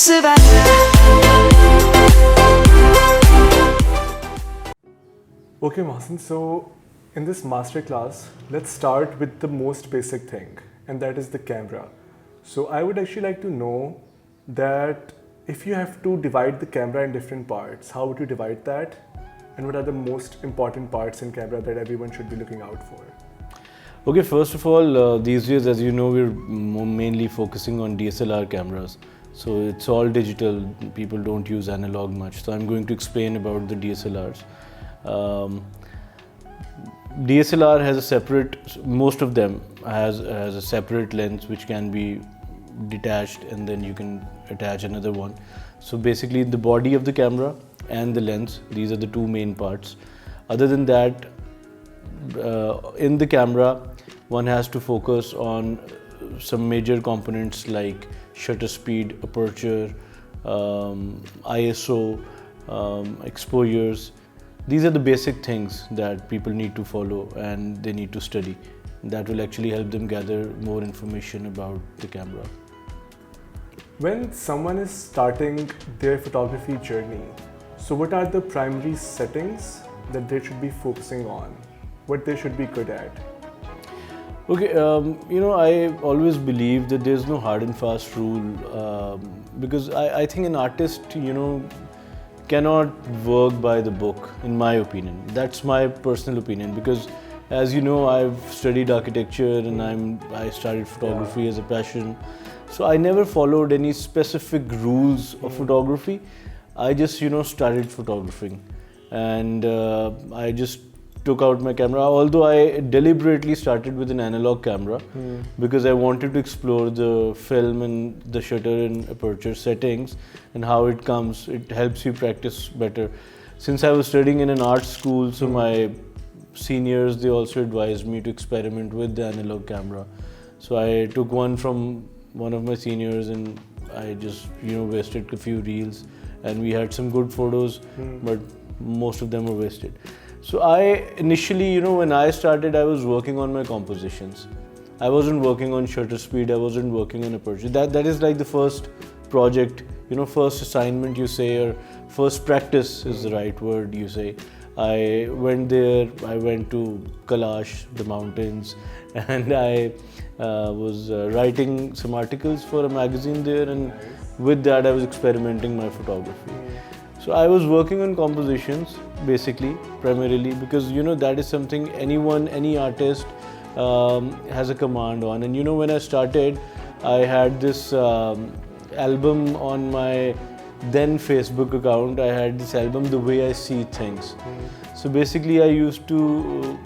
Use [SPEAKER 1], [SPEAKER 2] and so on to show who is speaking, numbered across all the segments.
[SPEAKER 1] Okay, Mohsin, so in this masterclass, let's start with the most basic thing, and that is the camera. So I would actually like to know that if you have to divide the camera in different parts, how would you divide that? And what are the most important parts in camera that everyone should be looking out for?
[SPEAKER 2] Okay, first of all, these days, as you know, we're mainly focusing on DSLR cameras. So it's all digital, people don't use analog much. So I'm going to explain about the DSLRs. DSLR has a separate, most of them has a separate lens which can be detached and then you can attach another one. So basically the body of the camera and the lens, these are the two main parts. Other than that, in the camera, one has to focus on some major components like shutter speed, aperture, ISO, exposures. These are the basic things that people need to follow and they need to study. That will actually help them gather more information about the camera.
[SPEAKER 1] When someone is starting their photography journey, so what are the primary settings that they should be focusing on? What they should be good at?
[SPEAKER 2] Okay, I always believe that there's no hard and fast rule because I think an artist, cannot work by the book, in my opinion. That's my personal opinion because, as you know, I've studied architecture and I started photography as a passion. So I never followed any specific rules of photography. I just, started photographing and I just took out my camera, although I deliberately started with an analog camera because I wanted to explore the film and the shutter and aperture settings and how it comes. It helps you practice better. Since I was studying in an art school, so my seniors, they also advised me to experiment with the analog camera. So I took one from one of my seniors and I just, wasted a few reels and we had some good photos, but most of them were wasted. So I initially, when I started, I was working on my compositions. I wasn't working on shutter speed, I wasn't working on aperture. That is like the first project, first assignment you say, or first practice is the right word you say. I went there, I went to Kailash, the mountains, and I was writing some articles for a magazine there, and with that I was experimenting my photography. So I was working on compositions basically, primarily, because that is something any artist has a command on. And when I started, I had this album on my then Facebook account. I had this album, The Way I See Things. So basically I used to,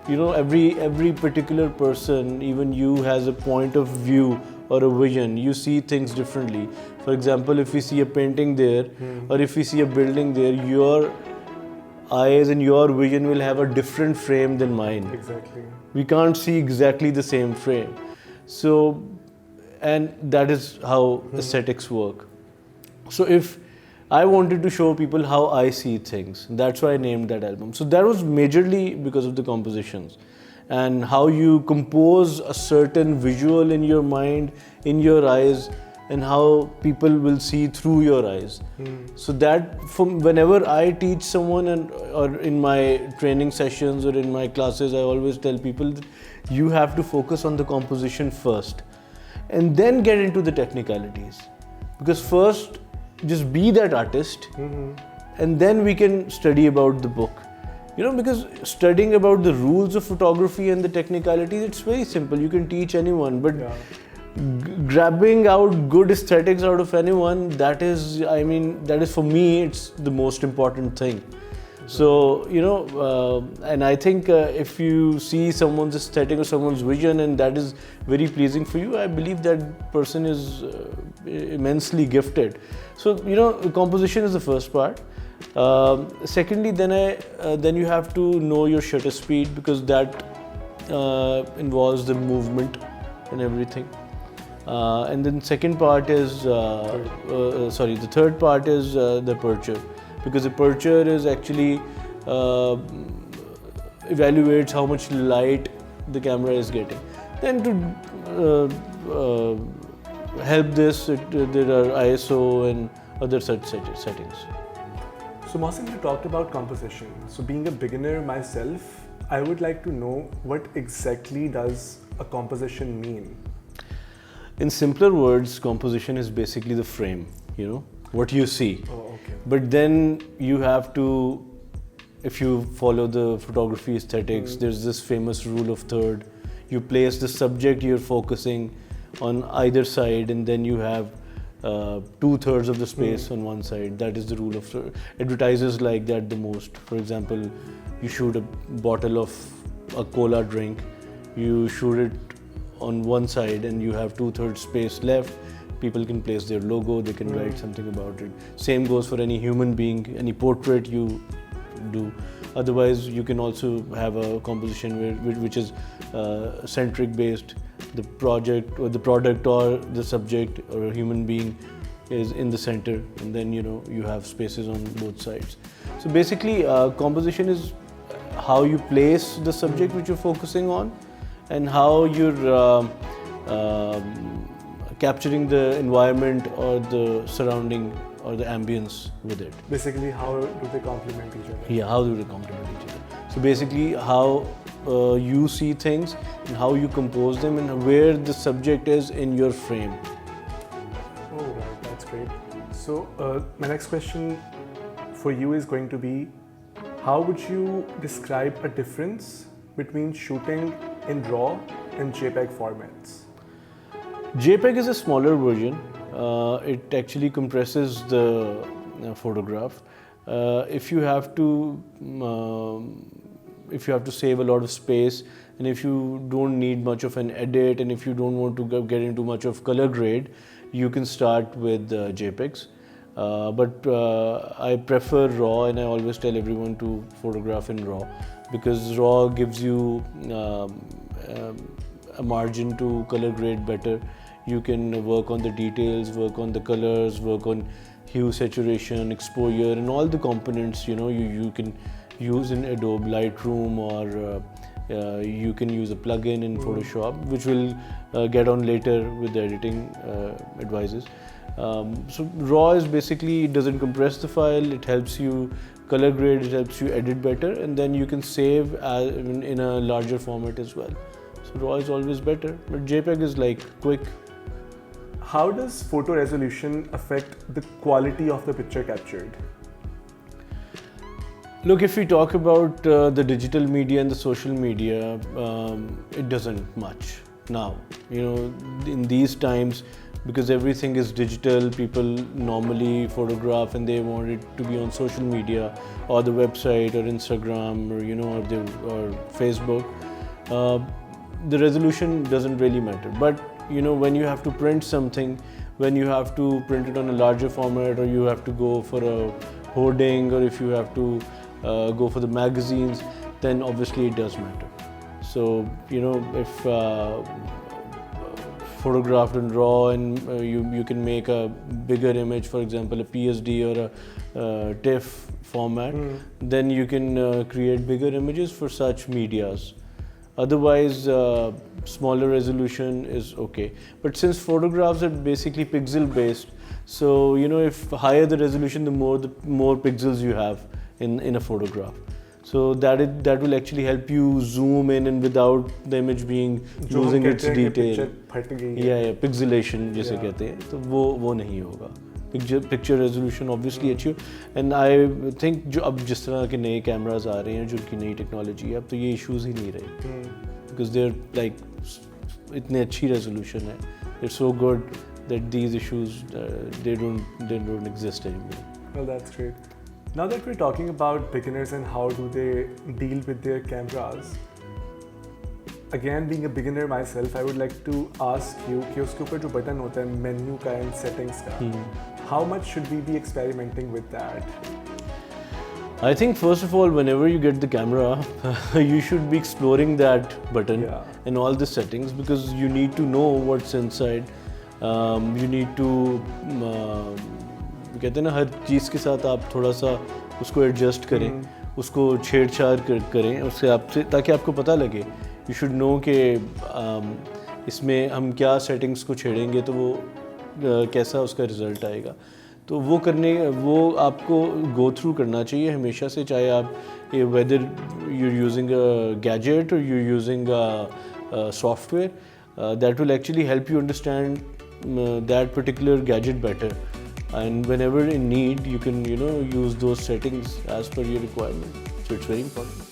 [SPEAKER 2] every particular person, even you, has a point of view or a vision. You see things differently. For example, if we see a painting there or if we see a building there, your eyes and your vision will have a different frame than mine.
[SPEAKER 1] Exactly.
[SPEAKER 2] We can't see exactly the same frame. So, and that is how aesthetics work. So if I wanted to show people how I see things, that's why I named that album. So that was majorly because of the compositions and how you compose a certain visual in your mind, in your eyes, and how people will see through your eyes. So that whenever I teach someone or in my training sessions or in my classes, I always tell people that you have to focus on the composition first and then get into the technicalities. Because first, just be that artist and then we can study about the book. Because studying about the rules of photography and the technicalities, it's very simple. You can teach anyone, but grabbing out good aesthetics out of anyone, that is for me, it's the most important thing. So, and I think if you see someone's aesthetic or someone's vision and that is very pleasing for you, I believe that person is immensely gifted. So, composition is the first part. Secondly, then you have to know your shutter speed because that involves the movement and everything. And then second part is, the third part is the aperture, because aperture is actually evaluates how much light the camera is getting. Then to help this, there are ISO and other such settings.
[SPEAKER 1] So Mohsin, you talked about composition. So being a beginner myself, I would like to know what exactly does a composition mean?
[SPEAKER 2] In simpler words, composition is basically the frame, you know, what you see.
[SPEAKER 1] Oh, okay.
[SPEAKER 2] But then you have to, if you follow the photography aesthetics, there's this famous rule of third. You place the subject you're focusing on either side, and then you have 2/3 of the space on one side. That is the rule of third. Advertisers like that the most. For example, you shoot a bottle of a cola drink, you shoot it on one side and you have 2/3 space left. People can place their logo, they can write something about it. Same goes for any human being, any portrait you do. Otherwise, you can also have a composition which is centric based. The project or the product or the subject or a human being is in the center, and then you have spaces on both sides. So basically, composition is how you place the subject which you're focusing on, and how you're capturing the environment or the surrounding or the ambience with it.
[SPEAKER 1] Basically, how do they complement each other?
[SPEAKER 2] Yeah, how do they complement each other? So basically, how you see things and how you compose them and where the subject is in your frame.
[SPEAKER 1] Oh, right, that's great. So my next question for you is going to be, how would you describe a difference between shooting in RAW and JPEG formats?
[SPEAKER 2] JPEG is a smaller version. It actually compresses the photograph. If you have to save a lot of space, and if you don't need much of an edit, and if you don't want to get into much of color grade, you can start with JPEGs. But I prefer RAW, and I always tell everyone to photograph in RAW, because RAW gives you a margin to color grade better. You can work on the details, work on the colors, work on hue, saturation, exposure, and all the components you can use in Adobe Lightroom, or you can use a plugin in Photoshop, which will get on later with the editing advices. So RAW is basically, it doesn't compress the file, it helps you color grade, it helps you edit better, and then you can save in a larger format as well. So RAW is always better, but JPEG is like quick.
[SPEAKER 1] How does photo resolution affect the quality of the picture captured?
[SPEAKER 2] Look, if we talk about the digital media and the social media, it doesn't much now. In these times, because everything is digital, people normally photograph and they want it to be on social media or the website or Instagram or Facebook. The resolution doesn't really matter. But when you have to print something, when you have to print it on a larger format, or you have to go for a hoarding, or if you have to go for the magazines, then obviously it does matter. So if photographed in RAW, and you can make a bigger image, for example a PSD or a TIFF format, then you can create bigger images for such medias. Otherwise, smaller resolution is okay. But since photographs are basically pixel based, so if higher the resolution, the more pixels you have in a photograph. So that will actually help you zoom in and without the image being losing its detail. Yeah, pixelation जिसे कहते हैं, तो वो नहीं होगा. Picture resolution obviously अच्छी हो, and I think जो अब जिस तरह के नए cameras आ रहे हैं, जो की नई technology है, अब तो ये issues ही नहीं रहे, because they're like इतने अच्छी resolution है, they're so good that these issues they don't exist anymore.
[SPEAKER 1] Well, that's great. Now that we're talking about beginners and how do they deal with their cameras, again being a beginner myself, I would like to ask you कि उसके ऊपर जो button होता है menu का and settings का, how much should we be experimenting with that?
[SPEAKER 2] I think first of all, whenever you get the camera, you should be exploring that button and all the settings, because you need to know what's inside. You need to कहते हैं ना, हर चीज़ के साथ आप थोड़ा सा उसको adjust करें, उसको छेड़छाड़ करें उससे आपसे, ताकि आपको पता लगे. यू शुड नो कि इसमें हम क्या सेटिंग्स को छेड़ेंगे तो वो कैसा उसका रिज़ल्ट आएगा। तो वो आपको गो थ्रू करना चाहिए हमेशा से, चाहे आप whether you using a gadget और you using a software, that will actually help you understand that particular gadget better, and whenever in need you can use those settings as per your requirement. So it's very important.